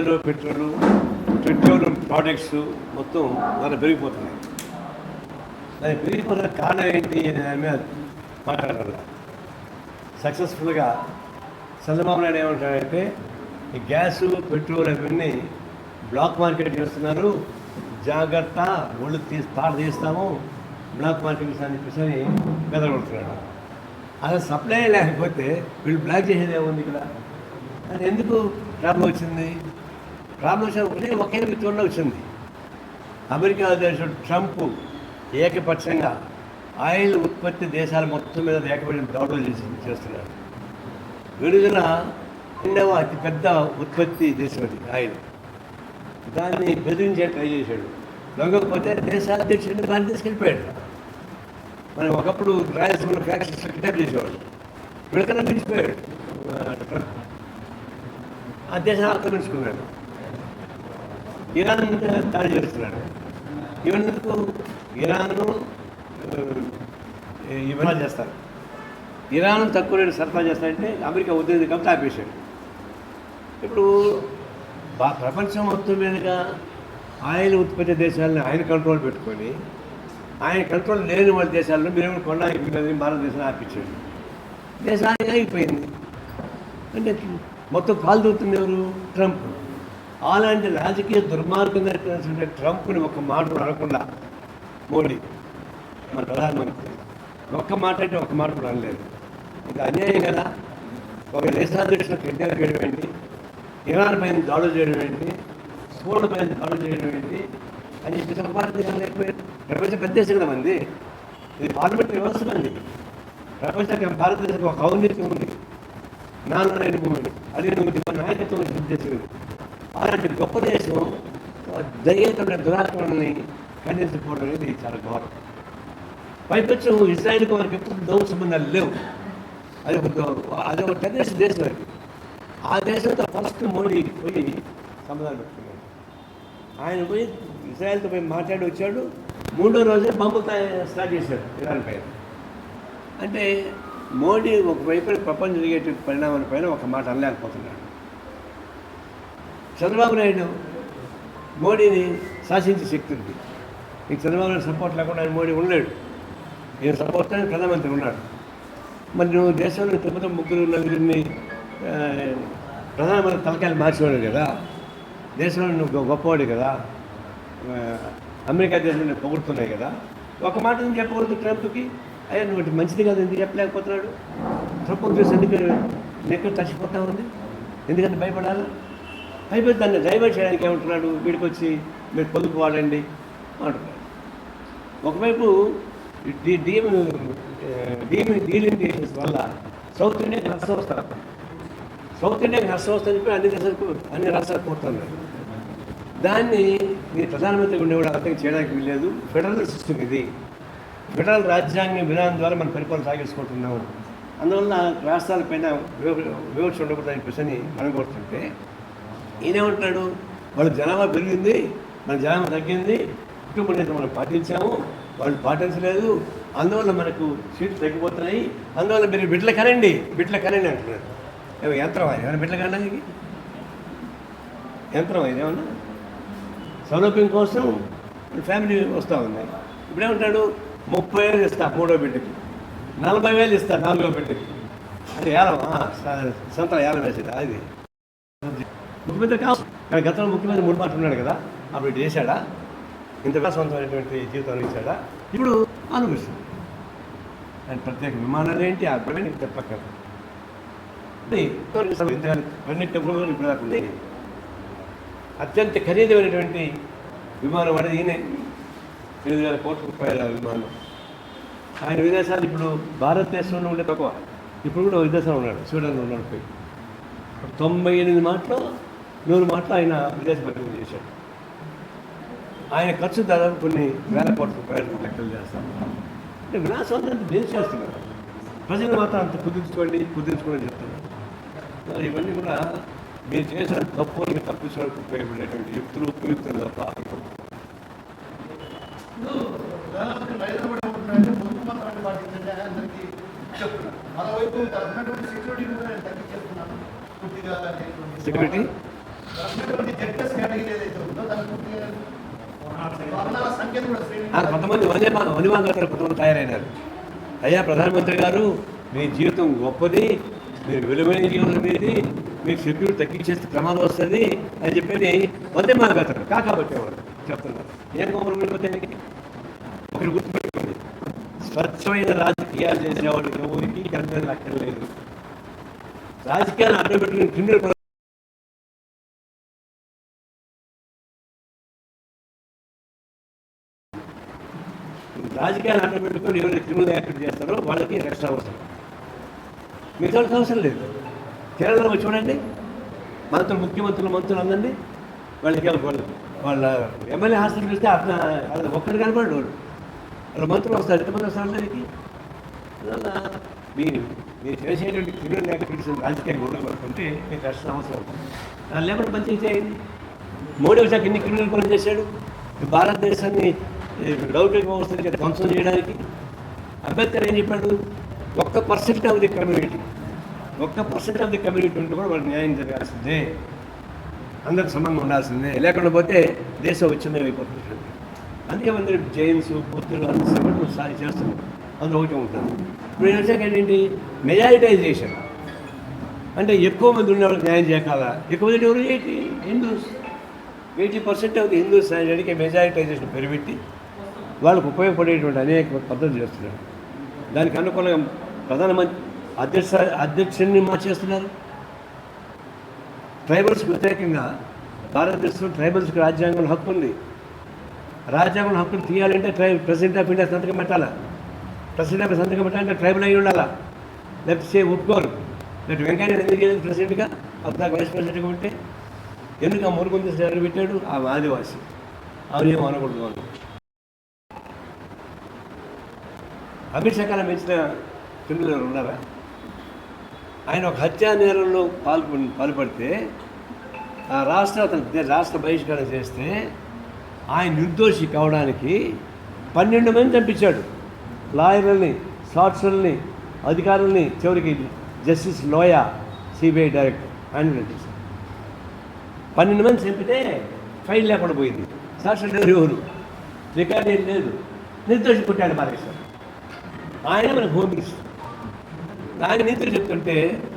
Gas, petroleum products మొత్తం చాలా పెరిగిపోతున్నాయి. అది పెరిగిపోతున్న కారణం ఏంటి అని దాని మీద మాట్లాడాలి. సక్సెస్ఫుల్గా చంద్రబాబు నాయుడు ఏమంటాడంటే ఈ గ్యాసు, పెట్రోల్ అవన్నీ బ్లాక్ మార్కెట్ చేస్తున్నారు, జాగ్రత్త, ఒళ్ళు తీస్తాము, బ్లాక్ మార్కెట్ అని చెప్పేసి బెదరగొడుతున్నాడు. అసలు సప్లై లేకపోతే వీళ్ళు బ్లాక్ చేసేది ఏముంది ఇక్కడ? అది ఎందుకు ప్రాబ్లం వచ్చింది? ప్రాబ్లం వచ్చిన ఒకే విధంగా వచ్చింది. అమెరికా అధ్యక్షుడు ట్రంప్ ఏకపక్షంగా ఆయిల్ ఉత్పత్తి దేశాల మొత్తం మీద ఏకపక్ష దాడులు చేస్తున్నాడు. విడుదల రెండవ అతిపెద్ద ఉత్పత్తి దేశం అది ఆయిల్. దాన్ని బెదిరించే ట్రై చేశాడు. లొంగకపోతే దేశాధ్యక్షుడిని దాన్ని తీసుకెళ్ళిపోయాడు. మనం ఒకప్పుడు రాయలసీమ ఫ్యాక్టరీస్ కిడ్నాప్ చేసేవాడు, విడకన్నా పిలిచిపోయాడు. ఆ దేశాన్ని ఆక్రమించుకున్నాడు. ఇరాన్ దాడి చేస్తున్నాడు. ఇవన్నందుకు ఇరాను ఇవన్నీ చేస్తారు. ఇరాన్ తక్కువ రేటు సరఫరా చేస్తాడంటే అమెరికా ఉద్యోగం కాబట్టి ఆపేశాడు. ఇప్పుడు ప్రపంచం మొత్తం మీదుగా ఆయిల్ ఉత్పత్తి దేశాలను ఆయన కంట్రోల్ పెట్టుకొని ఆయన కంట్రోల్ లేని వాళ్ళ దేశాలను మీరు కొనడానికి భారతదేశాన్ని ఆపించాడు. దేశానికి అయిపోయింది. అంటే మొత్తం కాలు దూరుతుంది ఎవరు? ట్రంప్. అలాంటి రాజకీయ దుర్మార్గంగా ట్రంప్ని ఒక మాట అనకుండా మోడీ మన ప్రధానమంత్రి ఒక్క మాట అంటే ఒక్క మాట కూడా అనలేదు. ఇది అన్యాయం కదా. ఒక దేశాధ్యక్షుడు కిడ్నాప్ చేయడం ఏంటి, ఇరాన్ పైన దాడులు చేయడం ఏంటి, స్కూళ్ళ పైన దాడులు చేయడం ఏంటి అని చెప్పేసి ఒక మాట లేకపోయారు. ప్రపంచం పెద్ద దేశం కదా మంది, ఇది పార్లమెంట్ వ్యవస్థ మంది. ప్రపంచానికి భారతదేశం ఒక ఔన్నత్యం ఉంది, నాలుగు భూమి అది నాయకత్వం దేశం. అలాంటి గొప్ప దేశం దయ్యేతున్న దురాత్మని ఖండించకపోవడం అనేది చాలా గౌరవం. పైపచ్చు ఇజ్రాయిల్కి మనకి ఎప్పుడు దౌ సంబంధాలు లేవు. అది ఒక టెర్రరిస్ట్ దేశం. అది ఆ దేశంతో ఫస్ట్ మోడీ పోయి సంబంధాలు పెట్టుకున్నాడు. ఆయన పోయి ఇజ్రాయిల్తో పోయి మాట్లాడి వచ్చాడు. మూడో రోజే బాంబు స్టార్ట్ చేశాడు ఇరాన్ పైన. అంటే మోడీ ఒకవైపు ప్రపంచం జరిగే పరిణామాల పైన ఒక మాట అనలేకపోతున్నాడు. చంద్రబాబు నాయుడు మోడీని శాసించే శక్తి ఉంది. నీకు చంద్రబాబు నాయుడు సపోర్ట్ లేకుండా ఆయన మోడీ ఉండలేడు. ఈయన సపోర్ట్ అని ప్రధానమంత్రి ఉన్నాడు. మరి నువ్వు దేశంలో తిరుపతి ముగ్గురు నలుగురిని ప్రధానమంత్రి తలకాయలు మార్చేవాడు కదా, దేశంలో నువ్వు గొప్పవాడు కదా, అమెరికా దేశంలో పొగుడుతున్నాయి కదా, ఒక మాట ఎందుకు చెప్పకూడదు ట్రంప్కి? అయ్యా నువ్వు మంచిది కాదు ఎందుకు చెప్పలేకపోతున్నాడు? ట్రంప్ చూసి ఎందుకు నెక్కడ తచ్చిపోతా ఉంది? ఎందుకంటే భయపడాలి. అయిపోయి దాన్ని డైవర్ట్ చేయడానికి ఏమంటున్నాడు? వీడికి వచ్చి మీరు పొదుపు వాడండి అంటున్నాడు. ఒకవైపు డీలిమిటేషన్స్ వల్ల సౌత్ ఇండియాకి నష్టం వస్తారు. సౌత్ ఇండియాకి నష్టం వస్తుంది అన్ని రాష్ట్రాలకు పోతున్నారు. దాన్ని మీ ప్రధానమంత్రి ఉండేవాడు అర్థం చేయడానికి వీల్లేదు. ఫెడరల్ సిస్టమ్ ఇది. ఫెడరల్ రాజ్యాంగ విధానం ద్వారా మనం పరిపాలన సాగించుకుంటున్నాము. అందువల్ల రాష్ట్రాలపైన వివక్ష ఉండకూడదని చెప్పేసి మనం కోరుతుంటే ఈయనేమంటున్నాడు? వాళ్ళు జనాభా పెరిగింది, మన జనాభా తగ్గింది, కుటుంబ నేత మనం పాటించాము, వాళ్ళు పాటించలేదు, అందువల్ల మనకు సీట్లు తగ్గిపోతున్నాయి, అందువల్ల మీరు బిడ్డలు కనండి అంటున్నారు. యంత్రం అది ఏమైనా బిడ్డలు కనడానికి? యంత్రం అది ఏమన్నా? సౌలభ్యం కోసం ఫ్యామిలీ వస్తూ ఉంది. ఇప్పుడేమంటాడు? 30,000 ఇస్తా మూడో బిడ్డకి, 40,000 ఇస్తా నాలుగో బిడ్డకి. అంటే సంతలో ఏలం వేసేది అది ముఖ్యమంత్రి కాదు. కానీ గతంలో ముఖ్యమంత్రి 3 మాటలు ఉన్నాడు కదా, అప్పుడు ఇటు చేశాడా? ఇంత విలాసవంతమైనటువంటి జీవితాన్ని ఇచ్చాడా? ఇప్పుడు అనుభవిస్తుంది. అండ్ ప్రత్యేక విమానాలు ఏంటి అర్థమని చెప్పక్కర్ ఇప్పుడు అత్యంత ఖరీదైనటువంటి విమానం అనేది ఈయనే. 8,000 కోట్ల రూపాయల విమానం. ఆయన విదేశాలు ఇప్పుడు భారతదేశంలో ఉండే తక్కువ. ఇప్పుడు కూడా విదేశాలు ఉన్నాడు, స్వీడన్లో ఉన్నాడు. పోయి 98 మాటలు 100 మాటలు ఆయన విదేశ పర్యటన చేశాడు. ఆయన ఖర్చు దాదాపు కొన్ని వేల కోట్ల రూపాయలు లెక్కలు చేస్తాం. అంటే విలాసవంతం దేని చేస్తున్నారు, ప్రజలు మాత్రం అంత కుదించుకోండి చెప్తున్నారు. ఇవన్నీ కూడా మీరు చేసిన తప్పుని తప్పించడానికి ఉపయోగపడేటువంటి యుక్తులు ఉపయుక్తులు తప్ప. సెక్యూరిటీ కొంతమంది వనివాంగతలు కొంతమంది తయారైనారు. అయ్యా ప్రధానమంత్రి గారు, మీ జీవితం గొప్పది, మీరు విలువైన జీవితం మీది, మీకు సెక్యూరిటీ తగ్గించేస్తే ప్రమాదం వస్తుంది అని చెప్పేది వనివాంగతలు కాకబట్టేవారు చెప్తున్నారు. ఏం గొప్పలు విడిపోతాయి? ఒకరు గుర్తుపెట్టుకోండి, స్వచ్ఛమైన రాజకీయాలు చేసేవాళ్ళు ఎవరికి కరెక్ట్ అక్కర్లేదు. రాజకీయాలు అడ్డు పెట్టుకుని క్రిమినల్ రాజకీయాలు అడ్డు పెట్టుకొని ఎవరైతే క్రిమినల్ యాక్టివిటీ చేస్తారో వాళ్ళకి రక్షణ అవసరం, మిగతా అవసరం లేదు. కేరళలో చూడండి, ముఖ్యమంత్రులు అందరినీ వాళ్ళకి వాళ్ళ ఎమ్మెల్యే హాస్టల్ చూస్తే అతను ఒక్కడు కనపడు వాళ్ళ మంత్రులు వస్తారు. ఎంతమంది వస్తారు దానికి? అందువల్ల మీరు చేసేటువంటి క్రిమినల్ యాక్టివిటీస్ రాజకీయాన్ని గొడవపడుతుంటే మీకు రక్షణ అవసరం. లేకపోతే మంచిగా చేయండి. మోడీ వచ్చాక ఎన్ని క్రిమినల్ పనులు చేశాడు? భారతదేశాన్ని డౌటింగ్ వ్యవస్థకి ధ్వంసం చేయడానికి. అంబేద్కర్ ఏం చెప్పాడు? 1% of the community, 1% of the community ఉంటే కూడా వాళ్ళు న్యాయం జరగాల్సిందే, అందరికి సమానంగా ఉండాల్సిందే, లేకుండా పోతే దేశం విచ్ఛిన్నమైపోతుంది. అందుకే మంది జైన్స్, బుద్ధులు అందరూ సారి చేస్తున్నారు. అందులో ఒకటి ఉంటుంది. ఇప్పుడు వచ్చాక ఏంటి? మెజారిటైజేషన్ అంటే ఎక్కువ మంది ఉన్నవాళ్ళకి న్యాయం చేయకాలా? ఎక్కువ మంది ఎవరు? హిందూస్. 80% ఆఫ్ ది హిందూస్ అడిగే మెజారిటైజేషన్ పెరిగిపెట్టి వాళ్ళకు ఉపయోగపడేటువంటి అనేక పద్ధతులు చేస్తున్నారు. దానికి అనుకూలంగా ప్రధానమంత్రి అధ్యక్షుడిని మార్చేస్తున్నారు. ట్రైబల్స్కి వ్యతిరేకంగా భారతదేశంలో ట్రైబల్స్కి రాజ్యాంగంలో హక్కు ఉంది. రాజ్యాంగంలో హక్కులు తీయాలంటే ప్రెసిడెంట్ ఆఫ్ ఇండియా సంతకం పెట్టాలా? ప్రెసిడెంట్ ఆఫ్ సంతకం పెట్టాలంటే ట్రైబల్ అయి ఉండాలా? లేకపోతే ఒప్పుకోరు. లేకపోతే వెంకయ్య ఎందుకు చేయలేదు ప్రెసిడెంట్గా? అప్పుడు వైస్ ప్రెసిడెంట్గా ఉంటే ఎందుకు ఆ మురుగుంది ఎవరు పెట్టాడు? ఆ ఆదివాసి. అవునేమో అనకూడదు. వాళ్ళు అమిత్ షా కన్నా పెంచిన క్రిమినల్ ఉన్నారా? ఆయన ఒక హత్యా నేరంలో పాల్పడితే ఆ రాష్ట్ర బహిష్కరణ చేస్తే ఆయన నిర్దోషి కావడానికి 12 మంది చంపించాడు. లాయర్లని, సాక్షుల్ని, అధికారుల్ని, చివరికి జస్టిస్ లోయా సిబిఐ డైరెక్టర్ ఆయన 12 మంది చంపితే ఫైల్ లేకుండా పోయింది. సాక్షులు లేరు, ఎవరు రికార్డు ఏం లేదు. నిర్దోషి కొట్టాడు మారేశ్వర్. ఆయన మన హోమ్ మినిస్టర్. ఆయన నీతులు చెప్తుంటే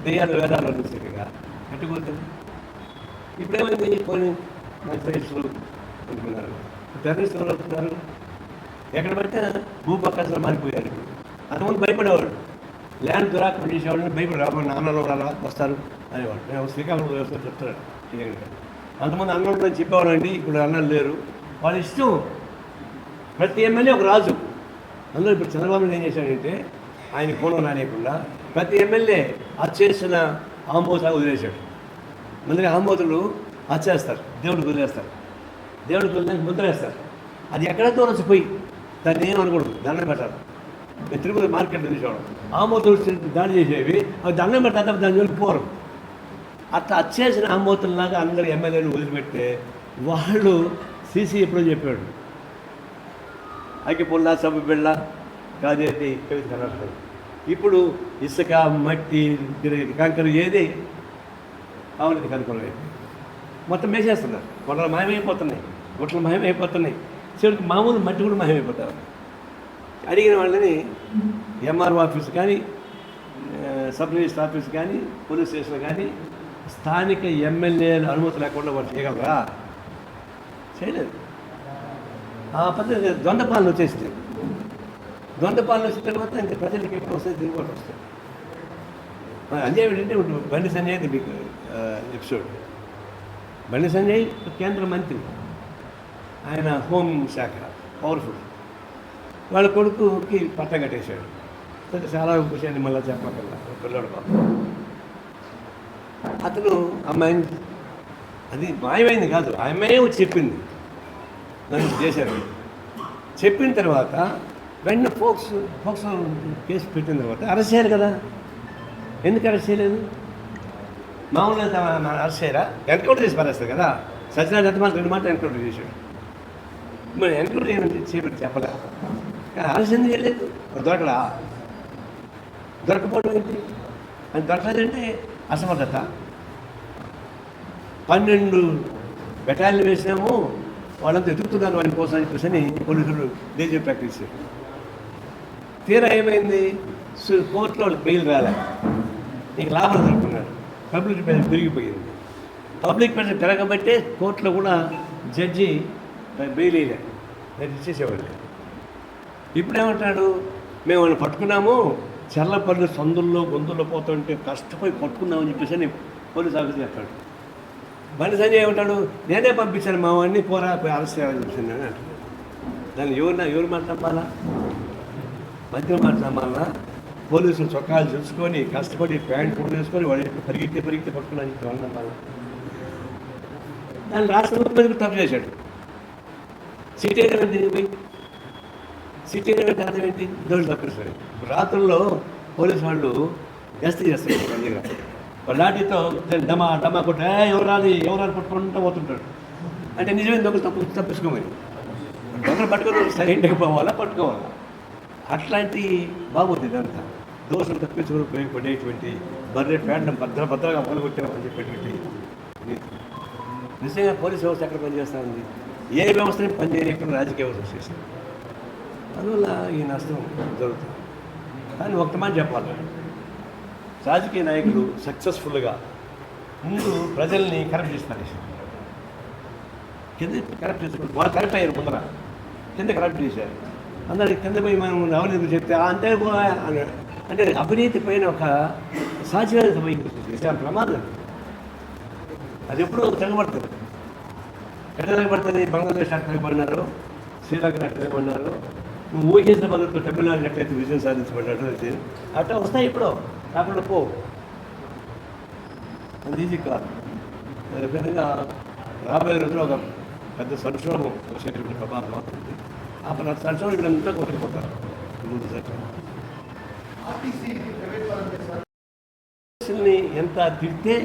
దెయ్యాలు వేదాలు అనిపిస్తాయిగా కట్టుకుంటుంది. ఇప్పుడేమైంది? కొన్ని టెర్రరిస్టులు అనుకున్నారు. టెర్రరిస్టులు వస్తున్నారు, ఎక్కడ పడితే భూపకాశాలు మారిపోయారు. అంతకుముందు భయపడేవాడు, ల్యాండ్ దురాక్రమణ చేసేవాళ్ళని భయపడి రాబోయే అన్నలు అలా వస్తారు అనేవాడు. నేను శ్రీకాకుళం వ్యవస్థ చెప్తున్నాడు. అంతమంది అన్నలు అని చెప్పేవాళ్ళండి, ఇప్పుడు అన్నలు లేరు. వాళ్ళ ఇష్టం. ప్రతి ఎమ్మెల్యే ఒక రాజు. అందులో ఇప్పుడు చంద్రబాబు ఏం చేశాడంటే ఆయన కోణం రానియకుండా ప్రతి ఎమ్మెల్యే చేసిన ఆంబోతా వదిలేశాడు. అందుకే ఆంబోతులు చేస్తారు, దేవుడికి వదిలేస్తారు, దేవుడికి వదిలేసి ముద్ర వేస్తారు. అది ఎక్కడ దూరం పోయి దాన్ని ఏమనకూడదు, దండం పెట్టాలి. తిరుపతి మార్కెట్లో తీసుకోవడం ఆంబోతులు దాడి చేసేవి, అవి దండం పెట్టాలి, దాని జోలికి పోరు. అట్లా చేసిన ఆంబోతుల్లాగా అందరు ఎమ్మెల్యేలు వదిలిపెడితే వాళ్ళు సీసీ ఎప్పుడో చెప్పాడు, అగ్గిపుల్ల సబ్బు బిళ్ళ కాదేది కవిత కనబడుతుంది. ఇప్పుడు ఇసుక, మట్టి, కంకర ఏది అవన్నీ కనుక్కోలేదు. మొత్తం వేసేస్తున్నారు. కొండలు మాయమైపోతున్నాయి, గుట్టలు మాయమైపోతున్నాయి, చివరికి మామూలు మట్టి కూడా మాయమైపోతారు. అడిగిన వాళ్ళని ఎంఆర్ఓ ఆఫీస్ కానీ, సబ్ రిజిస్టర్ ఆఫీస్ కానీ, పోలీస్ స్టేషన్ కానీ స్థానిక ఎమ్మెల్యేల అనుమతి లేకుండా వాళ్ళు చేయగలరా? చేయలేదు. ఆ పద్ధతి దొండపాలన వచ్చేస్తే, దొండపాలన వచ్చిన తర్వాత ఇంకా ప్రజలకి ఎప్పుడు వస్తుంది, దిగుబడి వస్తుంది. అంతే ఏంటంటే బండి సంజయ్ మీకు ఎపిసోడ్. బండి సంజయ్ కేంద్ర మంత్రి, ఆయన హోం శాఖ పవర్ఫుల్. వాళ్ళ కొడుకుకి పట్టం కట్టేశాడు. చాలా విషయాన్ని మళ్ళీ చెప్పగల పిల్లడు పాపం. అతను అమ్మాయిని, అది మాయమైంది కాదు, ఆ అమ్మాయే వచ్చి చెప్పింది నన్ను చేశారు. చెప్పిన తర్వాత వెంటనే ఫోక్సో కేసు పెట్టిన తర్వాత అరెస్ట్ చేయాలి కదా. ఎందుకు అరెస్ట్ చేయలేదు? మామూలుగా అరెస్ట్ చేయరా? ఎన్కౌంటర్ చేసి పారేస్తారు కదా. సత్యనారాయణ ఎంత మాట 2 మాటలు ఎన్కౌంటర్ చేశాడు. మరి ఎన్కౌంటర్ చేయమని చెప్పలే. అరెస్ట్ ఎందుకు చేయలేదు? దొరకడా? దొరకపోవడం ఏంటి? అది దొరకలేదంటే అసమర్థత. 12 బెటాలియన్ వేసినాము, వాళ్ళంతా ఎదుగుతున్నారు వాడి కోసం అని చెప్పేసి పోలీసులు దేశం ప్రకటించారు. తీరా ఏమైంది, కోర్టులో వాళ్ళకి బెయిల్ రాలే, నీకు లాభం జరుపుకున్నాడు, పబ్లిక్ ప్రెషర్ పెరిగిపోయింది. పబ్లిక్ ప్రెషర్ పెరగబట్టే కోర్టులో కూడా జడ్జి బెయిల్ వేయలే, ఇచ్చేసేవాళ్ళు. ఇప్పుడేమంటాడు, మేము వాళ్ళని పట్టుకున్నాము, చల్లపల్లి సందుల్లో గొంతుల్లో పోతుంటే కష్టపోయి పట్టుకున్నామని చెప్పేసి పోలీస్ ఆఫీసర్ చెప్తాడు. బండి సంజయ్ ఏమంటాడు, నేనే పంపించాను మా వాడిని, పోరా పోయి అరెస్ట్ చేయాలని చెప్పేసి అని అంటాడు. దాన్ని ఎవరు మాట్లాడాలా, మధ్య మాట్లాడాలా? పోలీసులు చొక్కాలు చూసుకొని కష్టపడి ప్యాంట్ కూడా వేసుకొని వాడి పరిగెత్తి పట్టుకున్నాను చెప్పి వాళ్ళ దాన్ని రాష్ట్ర ముఖ్యమంత్రి తప్పు చేశాడు. సిటీ అర్థం ఏంటి, దోషులు తప్పిస్తాడు. రాత్రుల్లో పోలీసు వాళ్ళు గస్తీ చేస్తారు వాళ్ళ దగ్గర, లాఠీతో డమా కొట్ట ఎవరాది పట్టుకుంటూ పోతుంటాడు. అంటే నిజమే దొంగలు తప్పించుకోమని, దొంగలు పట్టుకొని సైలెంట్గా పోవాలా, పట్టుకోవాలా, అట్లాంటి బాగుంది ఇదంతా. దోషులు తప్పించుకొని ఉపయోగపడేటువంటి బర్రె ప్యాంట్ భద్రగా మొదలుకొట్టామని చెప్పేటువంటి నిజంగా పోలీస్ వ్యవస్థ ఎక్కడ పనిచేస్తూ ఉంది, ఏ వ్యవస్థని పనిచేయని ఎక్కడ రాజకీయ వ్యవస్థ చేస్తుంది. అందువల్ల ఈ నష్టం జరుగుతుంది. కానీ ఒక మాట చెప్పాలి, రాజకీయ నాయకులు సక్సెస్ఫుల్గా ముందు ప్రజల్ని కరెక్ట్ చేస్తారు, కింద కరెక్ట్ చేసుకుంటారు. వాళ్ళు కరెక్ట్ అయ్యారు, ముందర కింద కరెక్ట్ చేశారు. అందరికి కింద పోయి మనం అవినీతి చెప్తే అంతే అన్నాడు. అంటే అవినీతి పైన ఒక సాధ్యత పోయి ప్రమాదం. అది ఎప్పుడు తెగబడుతుంది. ఎట్లా తెగబడుతుంది? బంగ్లాదేశ్ అట్లా తెగబడినారు, శ్రీలంక అట్లా తెగబడినారు, నువ్వు ఊహించిన పద్ధతిలో తమిళనాడు ఎట్లయితే విజయం సాధించబడ్డాడు అట్లా వస్తాయి. ఇప్పుడు కాకుండా పో, అది ఈజీ కాదు. విధంగా రాబోయే రోజుల్లో ఒక పెద్ద సంక్షోభం వచ్చేటువంటి ప్రమాదం అవుతుంది. ఆ సంక్షోభం ఇక్కడంతా కొట్టుకుపోతారు. ఎంత తిడితే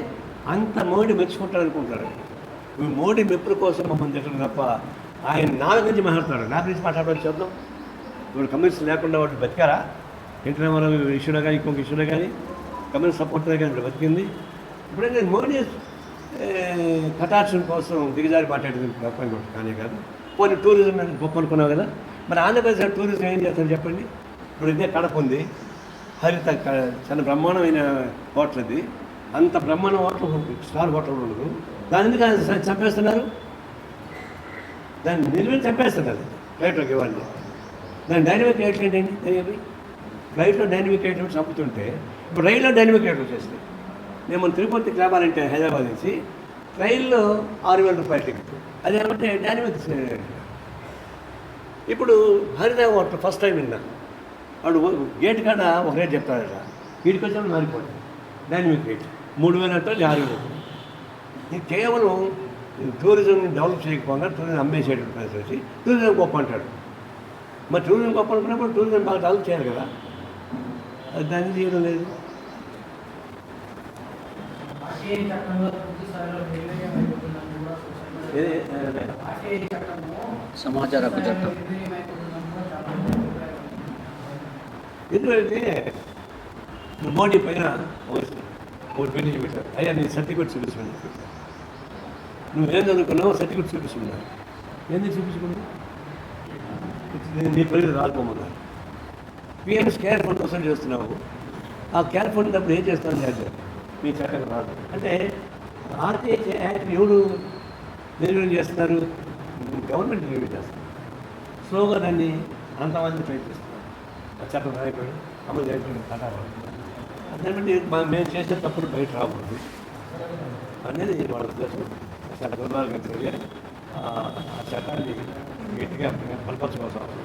అంత మోడీ మెచ్చుకుంటారు అనుకుంటారు. మోడీ మెప్పుల కోసం మమ్మల్ని తిట్టడం తప్ప ఆయన నా గురించి మాట్లాడతాడు, నా గురించి మాట్లాడడం చూద్దాం. ఇప్పుడు కమ్యూనిస్ట్ లేకుండా వాళ్ళు బతికారా? ఎన్టీ రామారావు ఇష్యూలో కానీ ఇంకొక ఇష్యూలో కానీ కమ్యూనిస్ట్ సపోర్ట్గా కానీ ఇప్పుడు బతికింది. ఇప్పుడైతే మోడీ కటాక్షం కోసం దిగజారి మాట్లాడేది గొప్ప కానీ కాదు. పోనీ టూరిజం గొప్ప అనుకున్నావు కదా, మరి ఆంధ్రప్రదేశ్ టూరిజం ఏం చేస్తారు చెప్పండి. ఇప్పుడు ఇదే కడప ఉంది, హరిత చాలా బ్రహ్మాండమైన హోటల్, అది అంత బ్రహ్మాండ హోటల్, స్టార్ హోటల్ ఉండదు. దాని ఎందుకు చంపేస్తున్నారు? దాన్ని నిలువ చంపేస్తున్నారు ఫ్లైట్లోకి ఇవ్వాలి. దాని డైనమిక్ రేట్లు ఏంటండి తెలియదు. ఫ్లైట్లో డైనమిక్ రేట్లు చంపుతుంటే ఇప్పుడు రైల్లో డైనమిక్ రేట్లు వచ్చేస్తాయి. నేను మన తిరుపతికి రావాలంటే హైదరాబాద్ నుంచి రైల్లో 6,000 రూపాయలు టికెట్, అదేమంటే డైనమిక్ రేట్. ఇప్పుడు హరిత హోటల్ ఫస్ట్ టైం విన్నాను, వాడు గేట్ కాడ ఒక రేట్ చెప్తాడట, వీడికి వచ్చాము మారిపోతుంది డైనమిక్ రేట్ 3,000 అంటే 6,000. ఇది కేవలం టూరిజంని డెవలప్ చేయకపోగా టూరిజం అమ్మేసేటువంటి పరిస్థితి వచ్చి టూరిజం గొప్ప అంటాడు. మరి టూరిజం గొప్ప అనుకున్నప్పుడు టూరిజం బాగా డెవలప్ చేయాలి కదా, అది దాన్ని చేయడం లేదు. సమాచార హక్కు చట్టం ఎందుకంటే మోడీ పైన ఒకటి పెళ్లి పెట్టారు, అయ్యా నీ సర్టిఫికేట్ చూపించమని చెప్పారు. నువ్వేం చదువుకున్నావు, సర్టిఫికేట్ చూపించుకున్నావు. ఎందుకు చూపించుకున్నావు? నీ పరిధి రాలిపోమన్నారు. పిఎంఎస్ కేర్ ఫండ్ వసూలు చేస్తున్నావు, ఆ కేర్ ఫండ్ అప్పుడు ఏం చేస్తాను చేశారు, మీ చట్టం రాదు. అంటే ఆర్టీఐ యాక్ట్ ఎవరు నిర్వహణ చేస్తున్నారు? గవర్నమెంట్ నిర్వహణ చేస్తారు. స్లోగా దాన్ని అంతమంది ప్రయత్నిస్తున్నారు. ఆ చట్టం రాయబడి అమలు చేయడం కట్టాలి. అదేంటంటే మేము చేసే తప్పుడు బయట రాకూడదు అనేది వాళ్ళ ఉద్దేశం. చాలా దుర్మార్గం తెలియ ఆ చట్టాన్ని గట్టిగా బలపరచుకోవాల్సిన అవసరం.